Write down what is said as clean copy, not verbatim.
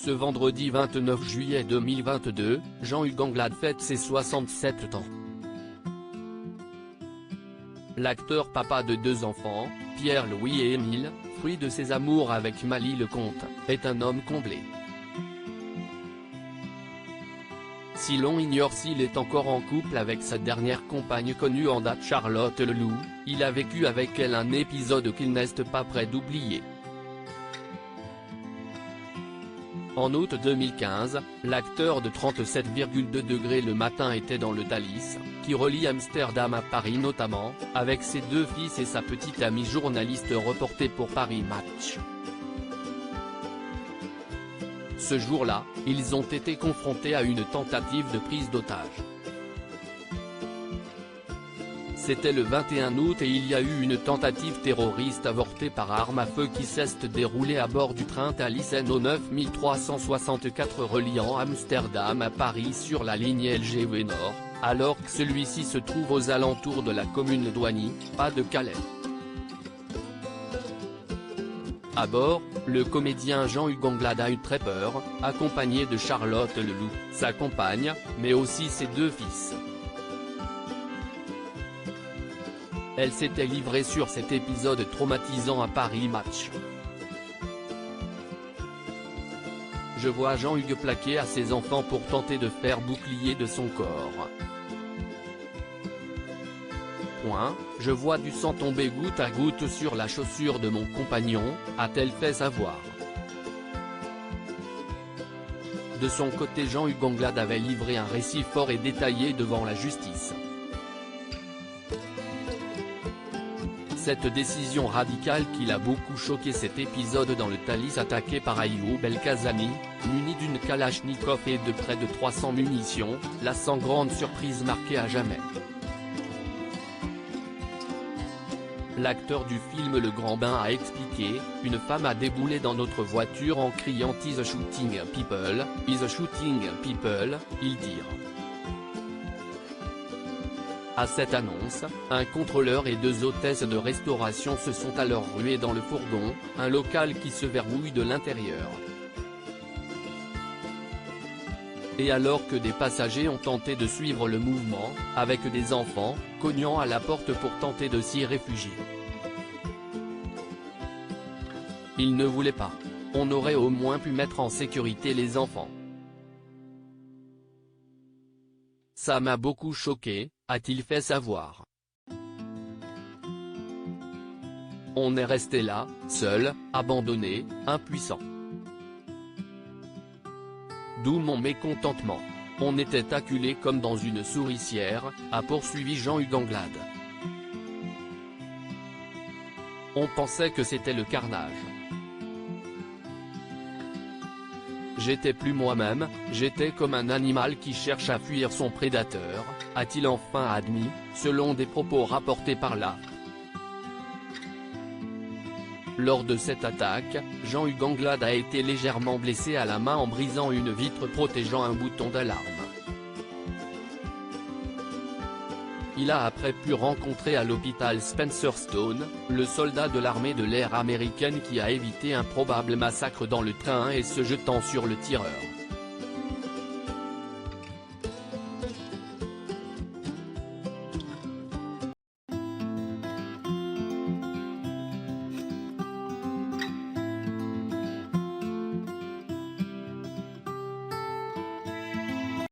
Ce vendredi 29 juillet 2022, Jean-Hugues Anglade fête ses 67 ans. L'acteur papa de 2 enfants, Pierre-Louis et Émile, fruit de ses amours avec Mali Lecomte, est un homme comblé. Si l'on ignore s'il est encore en couple avec sa dernière compagne connue en date Charlotte Leloup, il a vécu avec elle un épisode qu'il n'est pas prêt d'oublier. En août 2015, l'acteur de 37,2 degrés le matin était dans le Thalys, qui relie Amsterdam à Paris notamment, avec ses 2 fils et sa petite amie journaliste reportée pour Paris Match. Ce jour-là, ils ont été confrontés à une tentative de prise d'otage. C'était le 21 août et il y a eu une tentative terroriste avortée par arme à feu qui s'est déroulée à bord du train Thalys NO 9364 reliant Amsterdam à Paris sur la ligne LGV Nord, alors que celui-ci se trouve aux alentours de la commune d'Oigny, pas de Calais. À bord, le comédien Jean-Hugues Anglade a eu très peur, accompagné de Charlotte Leloup, sa compagne, mais aussi ses 2 fils. Elle s'était livrée sur cet épisode traumatisant à Paris Match. Je vois Jean-Hugues plaquer à ses enfants pour tenter de faire bouclier de son corps. Je vois du sang tomber goutte à goutte sur la chaussure de mon compagnon, a-t-elle fait savoir. De son côté Jean-Hugues Anglade avait livré un récit fort et détaillé devant la justice. Cette décision radicale qui l'a beaucoup choqué, cet épisode dans le Thalys attaqué par Ayoub El Kazami, muni d'une Kalachnikov et de près de 300 munitions, l'a sans grande surprise marqué à jamais. L'acteur du film Le Grand Bain a expliqué, une femme a déboulé dans notre voiture en criant « Is shooting people, is shooting people », ils dirent. À cette annonce, un contrôleur et 2 hôtesses de restauration se sont alors rués dans le fourgon, un local qui se verrouille de l'intérieur. Et alors que des passagers ont tenté de suivre le mouvement, avec des enfants, cognant à la porte pour tenter de s'y réfugier. Ils ne voulaient pas. On aurait au moins pu mettre en sécurité les enfants. Ça m'a beaucoup choqué, a-t-il fait savoir. On est resté là, seul, abandonné, impuissant. D'où mon mécontentement. On était acculés comme dans une souricière, a poursuivi Jean-Hugues Anglade. On pensait que c'était le carnage. J'étais plus moi-même, j'étais comme un animal qui cherche à fuir son prédateur, a-t-il enfin admis, selon des propos rapportés par l'AFP. Lors de cette attaque, Jean-Hugues Anglade a été légèrement blessé à la main en brisant une vitre protégeant un bouton d'alarme. Il a après pu rencontrer à l'hôpital Spencer Stone, le soldat de l'armée de l'air américaine qui a évité un probable massacre dans le train et se jetant sur le tireur.